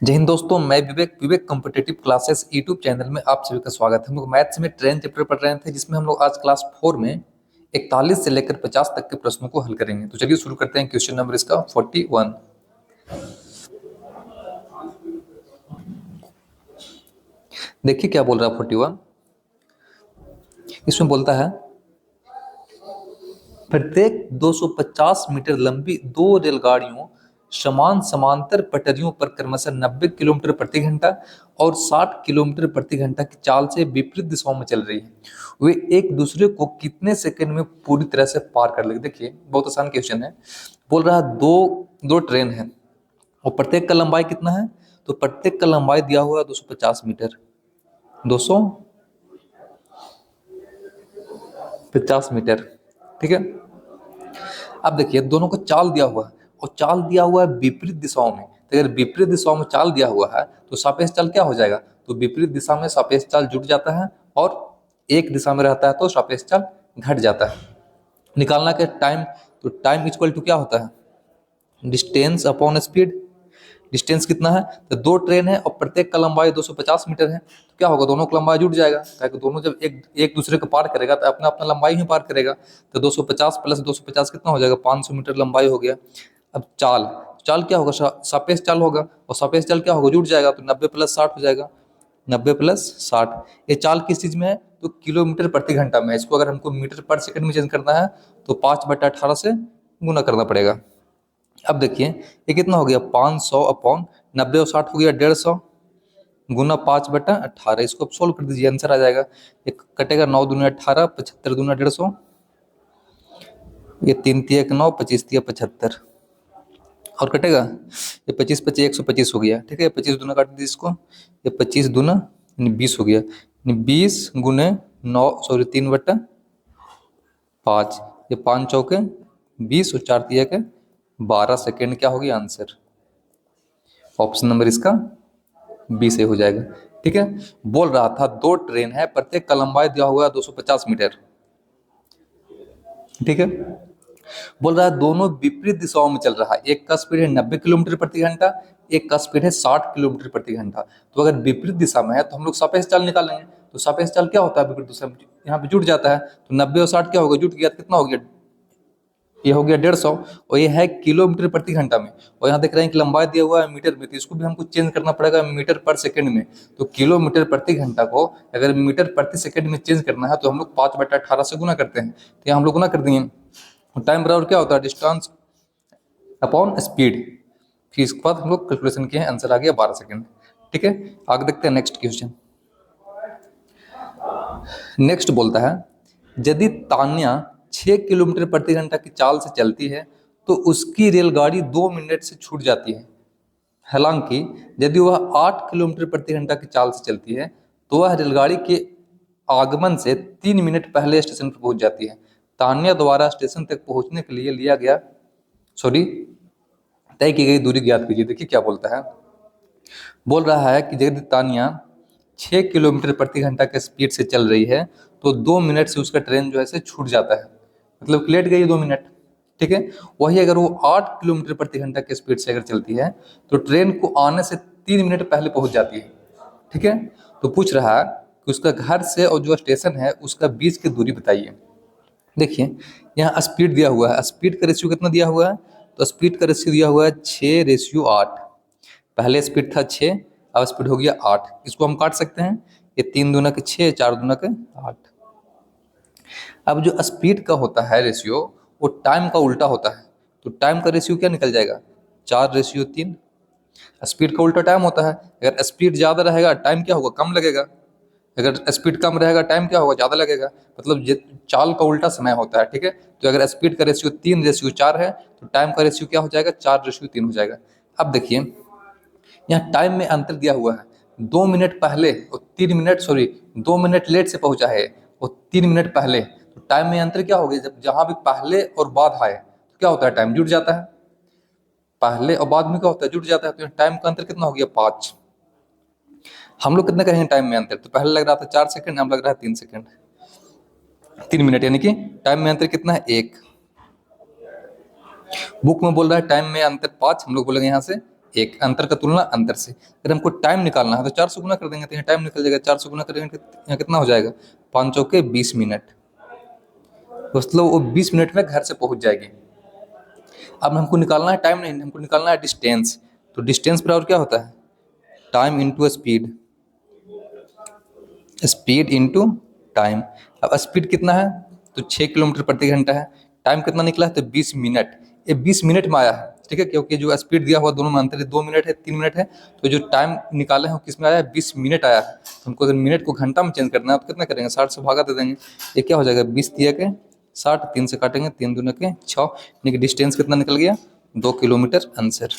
जय हिंद दोस्तों, मैं विवेक विवेक कॉम्पिटिटिव क्लासेस यूट्यूब चैनल में आप सभी का स्वागत है। हम लोग मैथ्स में ट्रेन चैप्टर पढ़ रहे थे, जिसमें हम लोग आज क्लास 4 में 41 से लेकर 50 तक के प्रश्नों को हल करेंगे। तो चलिए शुरू करते हैं। क्वेश्चन नंबर इसका 41। देखिए क्या बोल रहा है 41। इसमें बोलता है प्रत्येक 250 मीटर लंबी दो रेलगाड़ियों समान समांतर पटरियों पर क्रमशः 90 किलोमीटर प्रति घंटा और 60 किलोमीटर प्रति घंटा की चाल से विपरीत दिशाओं में चल रही है। वे एक दूसरे को कितने सेकंड में पूरी तरह से पार कर लेंगे। देखिए बहुत आसान क्वेश्चन है। बोल रहा है दो ट्रेन है और प्रत्येक का लंबाई कितना है, तो प्रत्येक का लंबाई दिया हुआ है 250 मीटर, 250 मीटर। ठीक है। अब देखिए दोनों को चाल दिया हुआ है और चाल दिया हुआ है विपरीत दिशाओं में। तो अगर विपरीत दिशाओं में चाल दिया हुआ है तो सापेक्ष चाल क्या हो जाएगा, तो विपरीत दिशा में सापेक्ष चाल जुट जाता है और एक दिशा में रहता है तो सापेक्ष चाल घट जाता है। निकालना के टाइम, तो टाइम इक्वल टू क्या होता है, डिस्टेंस अपॉन स्पीड। डिस्टेंस कितना है, तो दो ट्रेन है और प्रत्येक का लंबाई 250 मीटर है, तो क्या होगा, दोनों का लंबाई जुट जाएगा। ताकि दोनों जब एक दूसरे को पार करेगा तो अपना अपना लंबाई ही पार करेगा। तो 250 प्लस 250 कितना हो जाएगा, 500 मीटर लंबाई हो गया। अब चाल चाल क्या होगा, सापेक्ष चाल होगा और सापेक्ष चाल क्या होगा, जुट जाएगा। तो 90 प्लस 60 हो जाएगा, 90 प्लस 60। ये चाल किस चीज में है, तो किलोमीटर प्रति घंटा में है। इसको अगर हमको मीटर पर सेकंड में चेंज करना है तो 5/18 से गुना करना पड़ेगा। अब देखिए ये कितना हो गया, 500 अपॉन 90 और 60 हो गया 150 गुना 5/18। इसको अब सोल्व कर दीजिए, आंसर आ जाएगा। एक कटेगा 9 दूनी 18, 75 दूना 150, ये 3 तिया 9, 25 तिया 75 और कटेगा ये 25 25 125 हो गया। ठीक है, 25 दूना काट दीजिए इसको, ये 25 दूना 20 हो गया। 20 गुने 9 सॉरी 3/5, ये 5 चौके 20 और 4 तिया के 12 सेकेंड क्या होगी आंसर। ऑप्शन नंबर इसका 20 हो जाएगा। ठीक है। बोल रहा था दो ट्रेन है, प्रत्येक का लंबाई दिया हुआ है 250 मीटर। ठीक है। बोल रहा है दोनों विपरीत दिशाओं में चल रहा है। एक का स्पीड है 90 किलोमीटर प्रति घंटा, एक का स्पीड है 60 किलोमीटर प्रति घंटा। तो अगर विपरीत दिशा में है तो हम लोग सापेक्ष चाल निकालेंगे। तो सापेक्ष चाल क्या होता है, विपरीत दिशा में यहाँ पे जुट जाता है। तो 90 और 60 क्या होगा, जुट गया, कितना हो गया, ये हो गया 150 और ये है किलोमीटर प्रति घंटा में। और यहाँ देख रहे हैं कि लंबाई दिया हुआ है मीटर में, तो इसको भी हमको चेंज करना पड़ेगा मीटर पर सेकंड में। तो किलोमीटर प्रति घंटा को अगर मीटर प्रति सेकंड में चेंज करना है तो हम लोग 5/18 से गुना करते हैं। तो यहाँ हम लोग गुना कर दिए। टाइम बराबर क्या होता है, डिस्टेंस अपॉन स्पीड। फिर इसके बाद हम लोग कैलकुलेशन किए हैं, आंसर आ गया 12 सेकेंड। ठीक है, आगे देखते हैं नेक्स्ट क्वेश्चन। नेक्स्ट बोलता है यदि तान्या 6 किलोमीटर प्रति घंटा की चाल से चलती है तो उसकी रेलगाड़ी 2 मिनट से छूट जाती है। हालांकि यदि वह 8 किलोमीटर प्रति घंटा की चाल से चलती है तो वह रेलगाड़ी के आगमन से 3 मिनट पहले स्टेशन पर पहुंच जाती है। तान्या द्वारा स्टेशन तक पहुंचने के लिए लिया गया तय की गई दूरी ज्ञात कीजिए। देखिए क्या बोलता है। बोल रहा है कि यदि तान्या 6 किलोमीटर प्रति घंटा के स्पीड से चल रही है तो 2 मिनट से उसका ट्रेन जो है छूट जाता है, मतलब लेट गई 2 मिनट। ठीक है। वही अगर वो 8 किलोमीटर प्रति घंटा के स्पीड से अगर चलती है तो ट्रेन को आने से 3 मिनट पहले पहुंच जाती है। ठीक है। तो पूछ रहा है कि उसका घर से और जो स्टेशन है उसका बीच की दूरी बताइए। देखिए यहाँ स्पीड दिया हुआ है, स्पीड का रेशियो कितना दिया हुआ है, तो स्पीड का रेशियो दिया हुआ है 6:8। पहले स्पीड था 6, अब स्पीड हो गया 8। इसको हम काट सकते हैं, ये 3 दूना के 6, 4 दूना के 8। अब जो स्पीड का होता है रेशियो वो टाइम का उल्टा होता है। तो टाइम का रेशियो क्या निकल जाएगा, 4:3। स्पीड का उल्टा टाइम होता है। अगर स्पीड ज़्यादा रहेगा टाइम क्या होगा, कम लगेगा। अगर स्पीड कम रहेगा टाइम क्या होगा, ज़्यादा लगेगा। मतलब ये चाल का उल्टा समय होता है। ठीक है। तो अगर स्पीड का रेशियो 3:4 है तो टाइम का रेशियो क्या हो जाएगा, 4:3 हो जाएगा। अब देखिए यहाँ टाइम में अंतर दिया हुआ है, 2 मिनट पहले और 2 मिनट लेट से पहुंचा है और 3 मिनट पहले। तो टाइम में अंतर क्या हो गया, जब जहां भी पहले और बाद आए तो क्या होता है, टाइम जुड़ जाता है। पहले और बाद में क्या होता है, जुड़ जाता है। तो टाइम का अंतर कितना हो गया, 5। हम लोग कितना करेंगे टाइम में अंतर, तो पहले लग रहा था 4 सेकंड, अब लग रहा है 3 सेकंड, 3 मिनट, यानी कि टाइम में अंतर कितना है, 1। बुक में बोल रहा है टाइम में अंतर 5, हम लोग बोलेंगे यहाँ से 1, अंतर का तुलना अंतर से। अगर हमको टाइम निकालना है तो 4 से गुना कर देंगे तो यहाँ टाइम निकल जाएगा। 4 से गुना करेंगे तो यहाँ कितना हो जाएगा, 5 चौके 20 मिनट, मतलब वो 20 मिनट में घर से पहुंच जाएगी। अब हमको निकालना है टाइम नहीं, हमको निकालना है डिस्टेंस। तो डिस्टेंस बराबर क्या होता है, time into speed, speed into time. अब स्पीड कितना है, तो 6 किलोमीटर प्रति घंटा है। टाइम कितना निकला है, तो 20 मिनट। ये 20 मिनट में आया है, ठीक है, क्योंकि जो स्पीड दिया हुआ दोनों में अंतर है, 2 मिनट है 3 मिनट है, तो जो टाइम निकाले हैं किस में आया है, 20 मिनट आया है। तो हमको अगर मिनट को घंटा में चेंज करना है तो कितना करेंगे, 60 से भागा दे देंगे। ये क्या हो जाएगा, 20 दिया के 60, 3 से काटेंगे, 3 दूनी के 6, यानी कि डिस्टेंस कितना निकल गया, 2 किलोमीटर आंसर।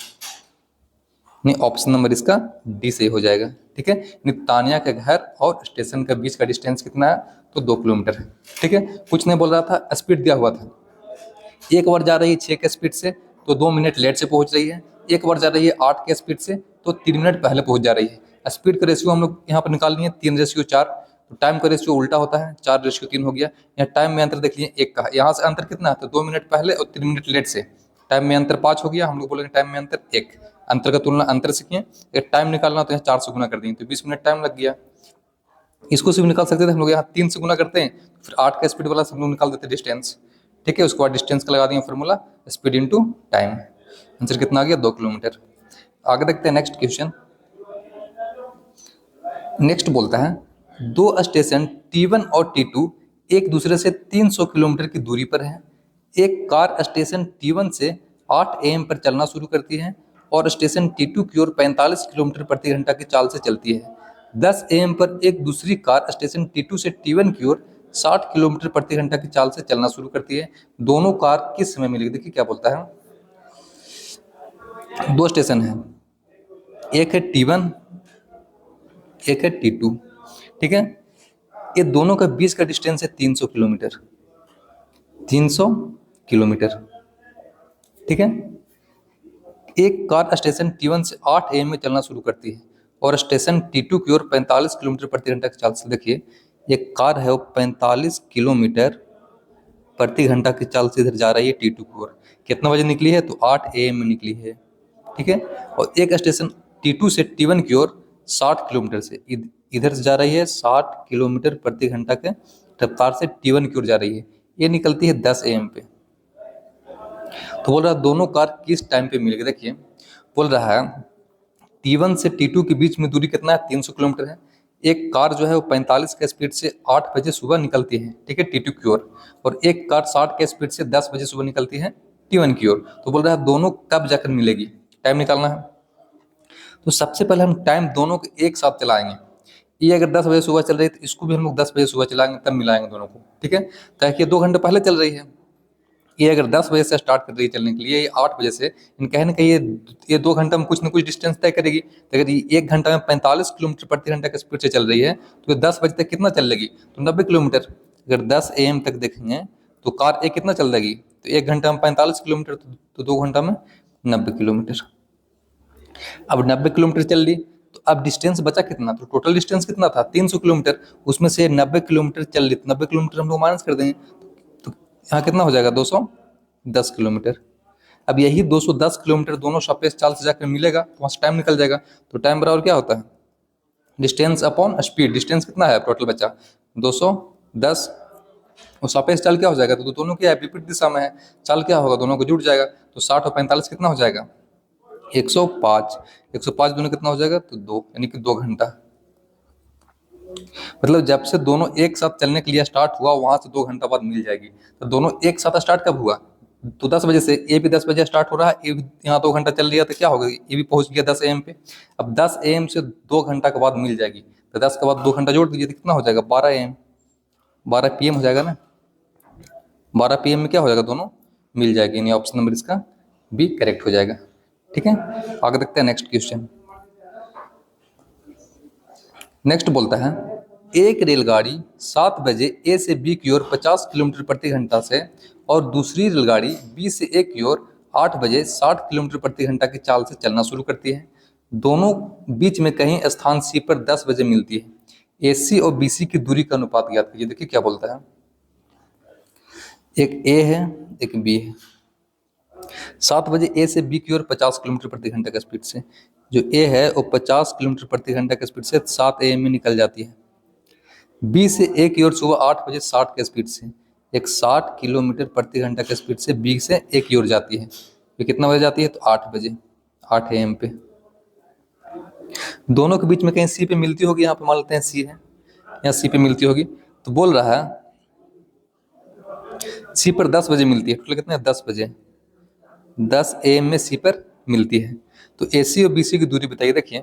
नहीं, ऑप्शन नंबर इसका डी से हो जाएगा, ठीक है। तानिया के घर और स्टेशन के बीच का डिस्टेंस कितना है, तो 2 किलोमीटर है, ठीक है। कुछ नहीं बोल रहा था, स्पीड दिया हुआ था। एक बार जा रही है 6 के स्पीड से तो 2 मिनट लेट से पहुंच रही है, एक बार जा रही है 8 के स्पीड से तो 3 मिनट पहले पहुंच जा रही है। स्पीड का रेशियो हम लोग यहाँ पर निकालनी है 3:4, तो टाइम का रेशियो उल्टा होता है, 4:3 हो गया। यहाँ टाइम में अंतर देख लिए 1 का, यहाँ से अंतर कितना है, तो 2 मिनट पहले और 3 मिनट लेट से। टाइम में अंतर 5 हो गया, हम लोग बोलेंगे टाइम में अंतर 1, अंतर का तुलना अंतर से किए। एक टाइम निकालना तो यहाँ 4 से गुना कर देंगे तो 20 मिनट टाइम लग गया। इसको सिर्फ निकाल सकते थे हम लोग, यहाँ 3 से गुना करते हैं, फिर 8 का स्पीड वाला सब लोग निकाल देते डिस्टेंस, ठीक है। उसके बाद डिस्टेंस का लगा दिए formula, speed into time, answer कितना आ गया, 2 किलोमीटर। आगे देखते हैं नेक्स्ट क्वेश्चन। नेक्स्ट बोलता है 2 स्टेशन T1 और T2 एक दूसरे से 300 किलोमीटर की दूरी पर है। एक कार स्टेशन T1 से 8 AM पर चलना शुरू करती है और स्टेशन T2 की ओर 45 किलोमीटर प्रति घंटा की चाल से चलती है। 10 AM पर एक दूसरी कार स्टेशन T2 से T1 की ओर 60 किलोमीटर प्रति घंटा की चाल से चलना शुरू करती है। दोनों कार किस समय मिलेगी, देखिए क्या बोलता है। 2 स्टेशन है, एक है T1, एक है T2, ठीक है। ये दोनों का बीच का डिस्टेंस है 300 किलोमीटर, 300 किलोमीटर, ठीक है। एक कार स्टेशन T1 से 8 AM में चलना शुरू करती है और स्टेशन T2 की ओर 45 किलोमीटर प्रति घंटा की चाल से, देखिए एक कार है वो 45 किलोमीटर प्रति घंटा की चाल से इधर जा रही है T2 की ओर। कितना बजे निकली है, तो 8 AM में निकली है, ठीक है। और एक स्टेशन T2 से T1 की ओर 60 किलोमीटर से इधर से जा रही है, 60 किलोमीटर प्रति घंटा के रफ्तार से T1 की ओर जा रही है। ये निकलती है 10 AM पे। तो बोल रहा है दोनों कार किस टाइम पे मिलेगी, देखिए बोल रहा है T1 से T2 के बीच में दूरी कितना है, 300 किलोमीटर है। एक कार जो है वो 45 के स्पीड से 8 बजे सुबह निकलती है, ठीक है, T2 की ओर, और एक कार 60 के स्पीड से 10 बजे सुबह निकलती है T1 की ओर। तो बोल रहा है दोनों कब जाकर मिलेगी, टाइम निकालना है। तो सबसे पहले हम टाइम दोनों को एक साथ चलाएंगे। ये अगर 10 बजे सुबह चल रही है तो इसको भी हम लोग 10 बजे सुबह चलाएंगे, तब मिलाएंगे दोनों को, ठीक है। ताकि 2 घंटे पहले चल रही है, ये अगर 10 बजे से स्टार्ट कर रही है चलने के लिए, ये 8 बजे से, इन कहीं ना कहीं ये 2 घंटा में कुछ ना कुछ डिस्टेंस तय करेगी। तो अगर ये 1 घंटा में 45 किलोमीटर प्रति घंटा की स्पीड से चल रही है तो 10 बजे तक कितना चल लेगी, तो 90 किलोमीटर। अगर 10 AM तक देखेंगे तो कार एक कितना चल देगी, तो 1 घंटा में 45 किलोमीटर, तो 2 घंटा में 90 किलोमीटर। अब 90 किलोमीटर चल ली तो अब डिस्टेंस बचा कितना, तो टोटल डिस्टेंस कितना था 300 किलोमीटर, उसमें से 90 किलोमीटर चल ली, तो 90 किलोमीटर हम लोग माइनस कर देंगे, तो यहाँ कितना हो जाएगा 210 किलोमीटर। अब यही 210 किलोमीटर दोनों सापेक्ष चाल से जाकर मिलेगा तो वहाँ से टाइम निकल जाएगा। तो टाइम बराबर क्या होता है, डिस्टेंस अपॉन स्पीड। डिस्टेंस कितना है टोटल बचा 210, और सापेक्ष चाल क्या हो जाएगा, तो दोनों क्या है विपरीत दिशा में है, चाल क्या होगा दोनों को जुड़ जाएगा। तो 60 और 45 कितना हो जाएगा 105, 105 दोनों कितना हो जाएगा, तो 2, यानी कि 2 घंटा। मतलब जब से दोनों एक साथ चलने के लिए स्टार्ट हुआ वहां से 2 घंटा बाद मिल जाएगी। तो दोनों एक साथ स्टार्ट कब हुआ, तो 10 बजे से, ये भी 10 बजे स्टार्ट हो रहा है, ये भी यहाँ 2 घंटा चल रहा, तो क्या होगा, ये भी पहुंच गया 10 AM पे। अब 10 AM से 2 घंटा के बाद मिल जाएगी, तो 10 के बाद 2 घंटा जोड़ दीजिए तो कितना हो जाएगा 12 AM, 12 PM हो जाएगा ना। 12 PM में क्या हो जाएगा, दोनों मिल जाएगी, यानी ऑप्शन नंबर इसका बी करेक्ट हो जाएगा, ठीक है। आगे देखते हैं नेक्स्ट क्वेश्चन। नेक्स्ट बोलता है एक रेलगाड़ी 7 बजे ए से बी की ओर 50 किलोमीटर प्रति घंटा से और दूसरी रेलगाड़ी बी से ए की ओर 8 बजे 60 किलोमीटर प्रति घंटा की चाल से चलना शुरू करती है। दोनों बीच में कहीं स्थान सी पर 10 बजे मिलती है। AC और BC की दूरी का अनुपात ज्ञात कीजिए। देखिए क्या बोलता है, एक A है एक B है, 7 बजे ए से बी की ओर 50 किलोमीटर प्रति घंटा की स्पीड से, जो ए है वो 50 किलोमीटर प्रति घंटा की स्पीड से 7 AM में निकल जाती है। बी से ए की ओर सुबह 8 बजे 60 की स्पीड से एक 60 किलोमीटर प्रति घंटा की स्पीड से बी से ए की ओर जाती है। ये कितना बजे जाती है? तो 8 बजे, 8 AM पे। दोनों के बीच में कहीं सी पे मिलती होगी, यहाँ पे मान लेते हैं सी है, यहाँ सी पे मिलती होगी। तो बोल रहा है सी पर 10 बजे मिलती है। टोटल कितने? 10 बजे, 10 AM में सी पर मिलती है। तो ए सी और बी सी की दूरी बताइए। देखिए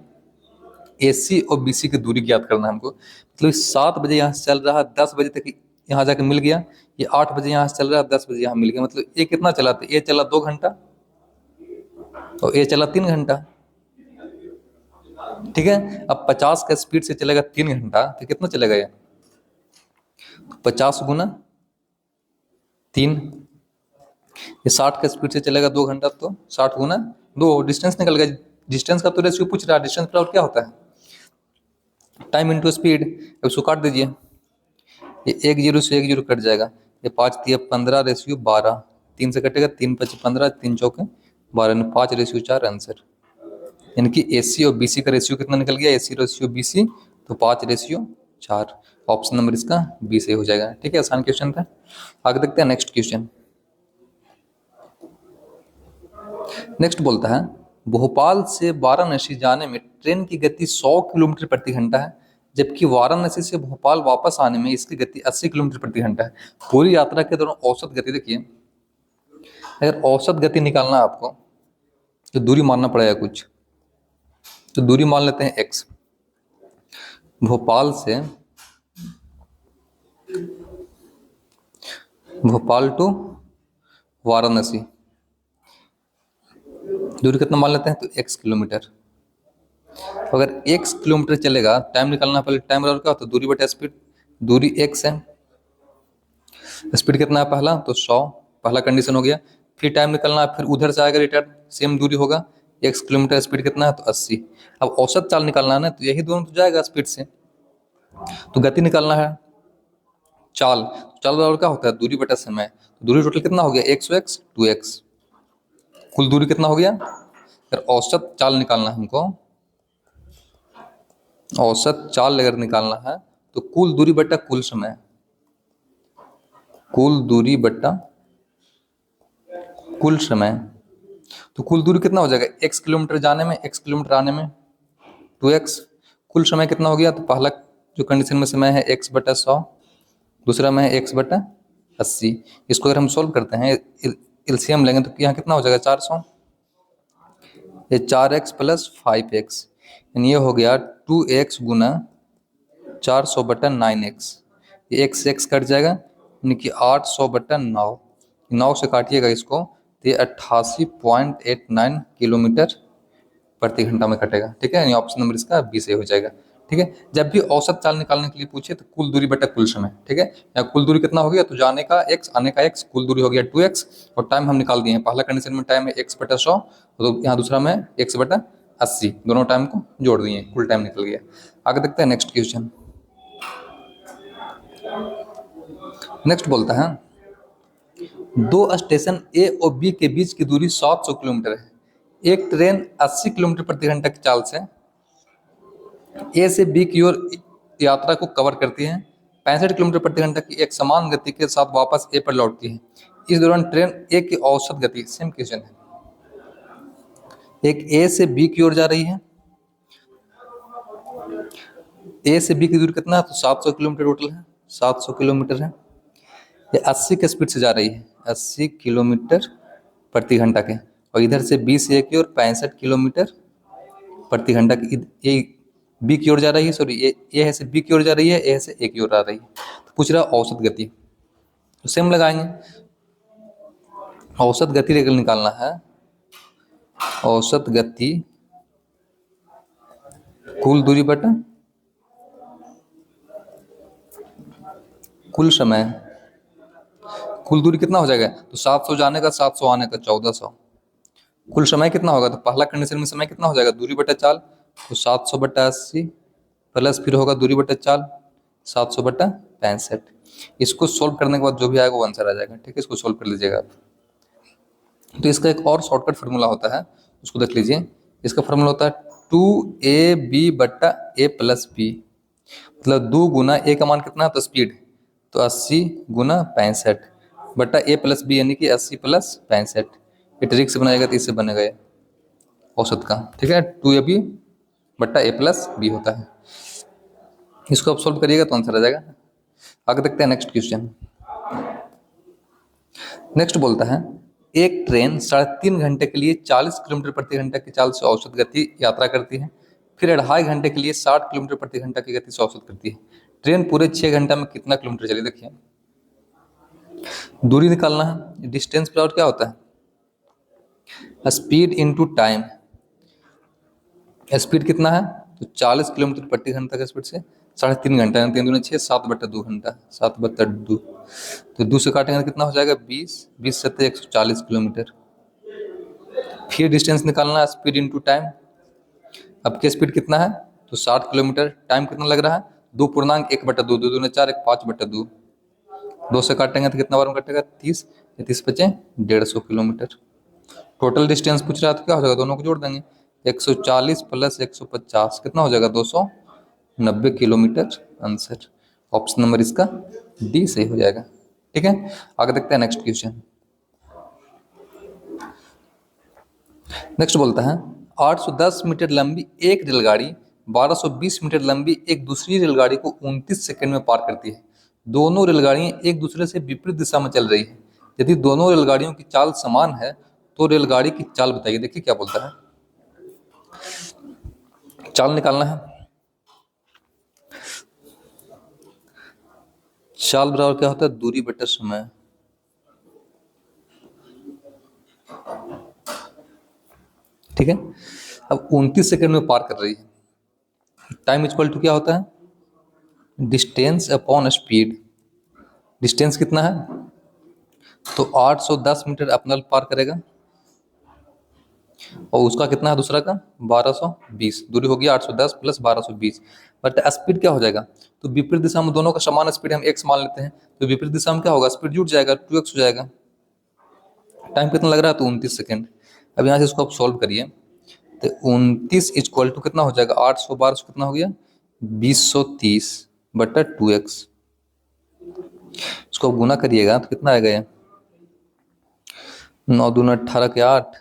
ए सी और बी सी की दूरी ज्ञात करना है हमको। मतलब 7 बजे यहाँ से चल रहा है, 10 बजे तक यहाँ जाके मिल गया। ये 8 बजे यहाँ से चल रहा है, 10 बजे यहाँ मिल गया। मतलब ए कितना चला? तो ए चला 2 घंटा और ए चला 3 घंटा। ठीक है, अब 50 का स्पीड से चलेगा 3 घंटा तो कितना चलेगा ये? 50 गुना 3। ये 60 का स्पीड से चलेगा 2 घंटा तो 60 गुना 2, डिस्टेंस निकल गया। डिस्टेंस का तो रेशियो पूछ रहा है, डिस्टेंस प्लॉट क्या होता है? Time into speed. अब इसको काट दीजिए, ये 1 0 से 1 0 कट जाएगा। ये 5 3 15 रेशियो 12, 3 से कटेगा, 3 5 15, 3 चौके 12, 5 रेशियो 4 आंसर। यानी कि ए सी और बी सी का रेशियो कितना निकल गया? ए सी रेशियो बी सी तो 5 रेशियो 4। ऑप्शन नंबर इसका बी से हो जाएगा। ठीक है, आसान क्वेश्चन था। आगे देखते हैं नेक्स्ट क्वेश्चन। नेक्स्ट बोलता है भोपाल से वाराणसी जाने में ट्रेन की गति 100 किलोमीटर प्रति घंटा है, जबकि वाराणसी से भोपाल वापस आने में इसकी गति 80 किलोमीटर प्रति घंटा है। पूरी यात्रा के दौरान औसत गति देखिए, अगर औसत गति निकालना है आपको तो दूरी मानना पड़ेगा कुछ। तो दूरी मान लेते हैं x। भोपाल टू वाराणसी दूरी कितना मान लेते हैं? तो x किलोमीटर। अगर x किलोमीटर चलेगा, टाइम निकालना पहले, टाइम बराबर क्या होता है? दूरी बटा स्पीड। दूरी x है, स्पीड कितना है पहला? तो 100, पहला कंडीशन हो गया। फिर टाइम निकालना है, फिर उधर से आएगा रिटर्न, सेम दूरी होगा। x किलोमीटर, स्पीड कितना है? तो 80। अब औसत चाल निकालना है ना, तो यही दोनों तो जाएगा स्पीड से। तो गति निकालना है, चाल बराबर क्या होता है? दूरी बटा समय। दूरी टोटल कितना हो गया? 100x 2x, कुल दूरी कितना हो गया? अगर औसत चाल निकालना है हमको, औसत चाल अगर निकालना है तो कुल दूरी बटा कुल समय, कुल दूरी बटा कुल समय। तो कुल दूरी कितना हो जाएगा? x किलोमीटर जाने में, x किलोमीटर आने में 2x। कुल समय कितना हो गया? तो पहला जो कंडीशन में समय है x बटा 100, दूसरा में है x बटा 80। इसको अगर हम सोल्व करते हैं, एलसीएम लेंगे तो यहाँ कितना हो जाएगा? 400। ये 4x प्लस 5x, यानी ये हो गया 2x गुना 400 बटा 9x। ये x से x कट जाएगा, यानी कि 800 बटा 9। 9 से काटिएगा इसको तो ये 88.89 किलोमीटर प्रति घंटा में कटेगा। ठीक है, यानी ऑप्शन नंबर इसका बी से हो जाएगा। ठीक है, जब भी औसत चाल निकालने के लिए पूछे तो कुल दूरी बटा कुल समय। ठीक है, या कुल दूरी कितना हो गया? तो जाने का x, आने का x, कुल दूरी हो गया 2x, और टाइम हम निकाल दिए हैं। पहला कंडीशन में टाइम है x बटा 100, तो यहाँ दूसरा में x बटा 80, दोनों टाइम को जोड़ दिए, कुल टाइम निकल गया। आगे देखते हैं नेक्स्ट क्वेश्चन। नेक्स्ट बोलता है दो स्टेशन ए और बी के बीच की दूरी 700 किलोमीटर है। एक ट्रेन 80 किलोमीटर प्रति घंटा की चाल से ए से बी की ओर यात्रा को कवर करती है, 65 किलोमीटर प्रति घंटा की एक समान गति के साथ वापस ए पर लौटती है। इस दौरान ट्रेन ए की औसत गति, सेम क्वेश्चन है, एक ए से बी की ओर जा रही है, ए से बी की दूरी कितना है? तो 700 किलोमीटर टोटल है, 700 किलोमीटर है। ये 80 के स्पीड से जा रही है, 80 किलोमीटर प्रति घंटा के, और इधर से बी से ए की ओर 65 किलोमीटर प्रति घंटा की, ये बी की ओर जा रही है, सॉरी ए है से बी की ओर जा रही है, ए से ए की ओर आ रही है। तो पूछ रहा औसत गति, तो सेम लगाएंगे। औसत गति रेखा निकालना है, औसत गति कुल दूरी बटा कुल समय। कुल दूरी कितना हो जाएगा? तो 700 जाने का, 700 आने का, 1400। कुल समय कितना होगा? तो पहला कंडीशन में समय कितना हो जाएगा? दूरी बटा चाल, तो 700 बटा 80 प्लस फिर होगा दूरी बटा चाल 700 बटा 65। इसको सोल्व करने के बाद जो भी आएगा वो आंसर आ जाएगा। ठीक है, इसको सोल्व कर लीजिएगा आप। तो इसका एक और शॉर्टकट फार्मूला होता है, उसको देख लीजिए। इसका फार्मूला होता है 2ab/a+b, मतलब 2 गुना ए का मान कितना है तो स्पीड, तो 80 गुना 65/a+b, यानी कि 80 + 65। ये ट्रिक से बनाएगा तो इससे बनेगा ये औसत का, ठीक है। 2ab/a+b होता है। इसको आप सॉल्व करिएगा तो आंसर आ जाएगा। आगे देखते हैं नेक्स्ट क्वेश्चन। नेक्स्ट बोलता है एक ट्रेन 3.5 घंटे के लिए 40 किलोमीटर प्रति घंटा की चाल से औसत गति यात्रा करती है, फिर 2.5 घंटे के लिए 60 किलोमीटर प्रति घंटा की गति से औसत करती है। ट्रेन पूरे 6 घंटा में कितना किलोमीटर चली? देखिए, दूरी निकालना है। डिस्टेंस पर क्या होता है? Speed into time. स्पीड कितना है तो 40 किलोमीटर प्रति घंटा की स्पीड से 3.5 घंटा, 3 दूनी 6, 7/2 घंटा, 7/2। तो 2 से काटेंगे तो कितना हो जाएगा? 20, 20 से 140 किलोमीटर। फिर डिस्टेंस निकालना है, स्पीड इनटू टाइम। अब की स्पीड कितना है तो 60 किलोमीटर, टाइम कितना लग रहा है? 2.1/2, 2 दूनी 4, 1 5/2। 2 से काटेंगे तो कितना बार में कटेगा? 30, 30 बचे 150 किलोमीटर। टोटल डिस्टेंस पूछ रहा है तो क्या हो जाएगा? दोनों को जोड़ देंगे, 140 + 150 कितना हो जाएगा? 290 किलोमीटर। आंसर ऑप्शन नंबर इसका डी सही हो जाएगा, ठीक है। आगे देखते हैं नेक्स्ट क्वेश्चन। नेक्स्ट बोलता है 810 मीटर लंबी एक रेलगाड़ी 1220 मीटर लंबी एक दूसरी रेलगाड़ी को 29 सेकंड में पार करती है। दोनों रेलगाड़ियां एक दूसरे से विपरीत दिशा में चल रही है। यदि दोनों रेलगाड़ियों की चाल समान है तो रेलगाड़ी की चाल बताइए। देखिए क्या बोलता है, चाल निकालना है। चाल बराबर क्या होता है? दूरी बटा समय। ठीक है, अब 29 सेकंड में पार कर रही है। टाइम इक्वल टू क्या होता है? Distance upon speed. डिस्टेंस कितना है तो 810 मीटर अपना पार करेगा, और उसका कितना है दूसरा का? 1220। दूरी होगी 810 + 1220। बट स्पीड क्या हो जाएगा? तो विपरीत दिशा में दोनों का समान स्पीड हम x मान लेते हैं, तो विपरीत दिशा में क्या होगा? स्पीड जुट जाएगा, 2x हो जाएगा। टाइम कितना लग रहा है? तो 29 सेकंड। अब यहाँ से इसको आप सॉल्व करिए तो 29 इक्वल टू कितना हो जाएगा? 800 1200 कितना हो गया? 2030/2x। इसको गुना करिएगा तो कितना आएगा? ये 9 दूना 18 के 8,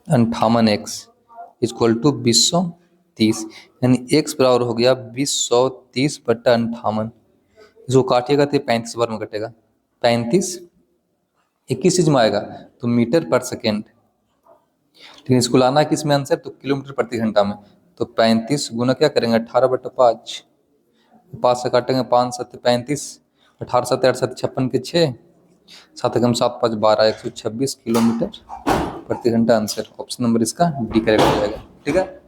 58x इक्वल टू 2030, यानी x बराबर हो गया 2030/58। इसको काटिएगा तो 35 बार में कटेगा। 35 21 चीज में आएगा तो मीटर पर सेकेंड, लेकिन इसको लाना है किस में आंसर? तो किलोमीटर प्रति घंटा में। तो 35 गुना क्या करेंगे? 18/5। 5 से काटेंगे 5 7 35, 18 7 8 7 56 के 6, 7 एकम 7 5 12, 126 किलोमीटर प्रति घंटा। आंसर ऑप्शन नंबर इसका डी करेक्ट हो जाएगा, ठीक है।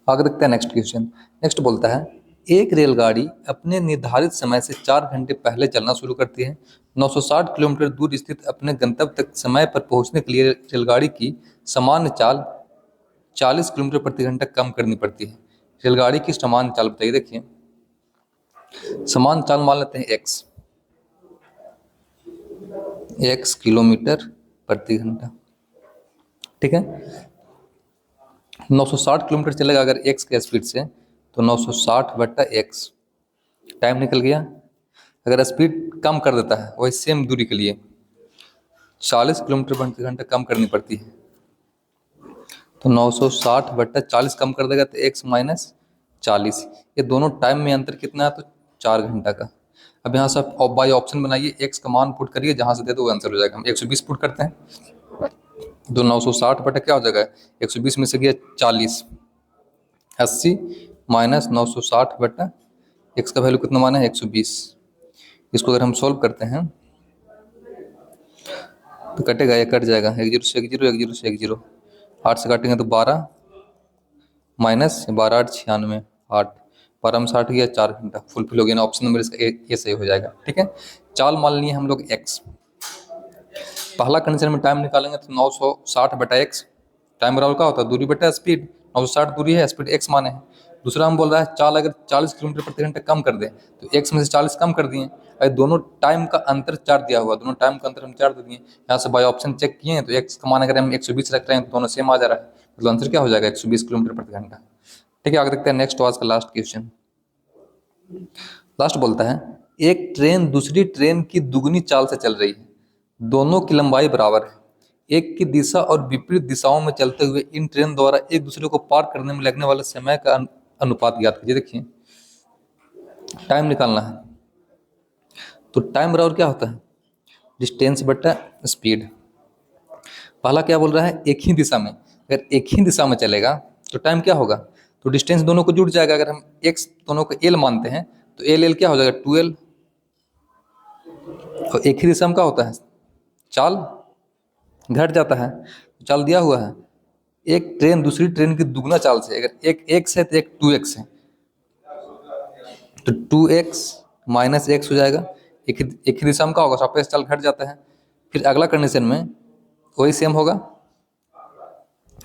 आगे देखते हैं नेक्स्ट क्वेश्चन। नेक्स्ट बोलता है एक रेलगाड़ी अपने निर्धारित समय से 4 घंटे पहले चलना शुरू करती है। 960 किलोमीटर दूर स्थित अपने गंतव्य तक समय पर पहुंचने के लिए रेलगाड़ी की सामान्य चाल 40 किलोमीटर प्रति घंटा कम करनी पड़ती है। रेलगाड़ी की सामान्य चाल बताइए। देखिए, सामान्य चाल मान लेते हैं x किलोमीटर प्रति घंटा, ठीक है। 960 किलोमीटर चलेगा अगर x के स्पीड से, तो 960/x। टाइम निकल गया। अगर स्पीड कम कर देता है वही सेम दूरी के लिए 40 किलोमीटर प्रति घंटा कम करनी पड़ती है, तो 960/40 कम कर देगा तो x - 40। ये दोनों टाइम में अंतर कितना है? तो 4 घंटा का। अब यहाँ से आप बाई ऑप्शन बनाइए, x का मान पुट करिए, जहाँ से दे दो वो आंसर हो जाएगा। हम 120 पुट करते हैं तो 960 क्या हो जाएगा? 120 में से गया 40, 80 - 960/x का वैल्यू कितना माना है? 120। इसको अगर हम सॉल्व करते हैं तो कटेगा, ये कट जाएगा, 1 0 से 1 0, 1 0 से 1 0, 8 से काटेंगे तो 12 माइनस 12 8 96, 8 12 में 60 गया, 4 घंटा फुलफिल हो गया ना। ऑप्शन नंबर इसका ये सही हो जाएगा, ठीक है। चाल मान लिए हम लोग x। पहला कंडीशन में टाइम निकालेंगे तो 960/x। टाइम बराबर क्या होता है? दूरी बटा स्पीड। 960 दूरी है, स्पीड x माने है, दूसरा हम बोल रहा है चाल अगर 40 किलोमीटर प्रति घंटा कम कर दे तो x में से 40 कम कर दिए, और दोनों टाइम का अंतर 4 दिया हुआ, दोनों टाइम का अंतर हम 4 दे दिए। यहाँ से बाय ऑप्शन चेक किए हैं तो x का मान अगर हम 120 रख रहे हैं तो दोनों सेम आ जा रहा है, मतलब आंसर क्या हो जाएगा 120 किलोमीटर प्रति घंटा। ठीक है, आगे देखते हैं नेक्स्ट आज का लास्ट क्वेश्चन। लास्ट बोलता है एक ट्रेन दूसरी ट्रेन की दुगनी चाल से चल रही है, दोनों की लंबाई बराबर है, एक की दिशा और विपरीत दिशाओं में चलते हुए इन ट्रेन द्वारा एक दूसरे को पार करने में लगने वाले समय का अनुपात ज्ञात कीजिए। देखिए टाइम निकालना है, तो टाइम बराबर क्या होता है डिस्टेंस बटा स्पीड। पहला क्या बोल रहा है एक ही दिशा में, अगर एक ही दिशा में चलेगा तो टाइम क्या होगा, तो डिस्टेंस दोनों को जुड़ जाएगा। अगर हम एक्स दोनों को एल मानते हैं तो एल एल क्या हो जाएगा 12, और एक ही दिशा में क्या होता है चाल घट जाता है, चाल दिया हुआ है एक ट्रेन दूसरी ट्रेन की दुगना चाल से, अगर एक एक्स है तो एक 2x है, तो 2x माइनस एक्स हो जाएगा। एक ही दिशा में क्या होगा सापेक्ष चाल घट जाता है। फिर अगला कंडीशन में वही सेम होगा,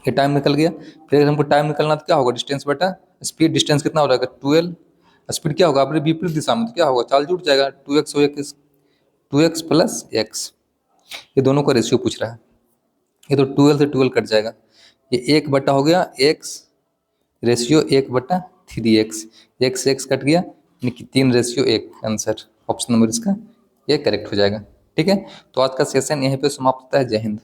ये टाइम निकल गया। फिर अगर हमको टाइम निकलना तो क्या होगा डिस्टेंस बटा स्पीड, डिस्टेंस कितना हो जाएगा 12, स्पीड क्या होगा अपने विपरीत दिशा में तो क्या होगा चाल जुट जाएगा 2x हो 2x प्लस एक्स, ये दोनों का रेशियो पूछ रहा है। ये तो 12 से 12 कट जाएगा, ये 1 बटा हो गया x रेशियो 1 बटा 3x, x से x कट गया यानी कि 3 रेशियो 1, आंसर ऑप्शन नंबर इसका ये करेक्ट हो जाएगा। ठीक है, तो आज का सेशन यहीं पे समाप्त होता है। जय हिंद।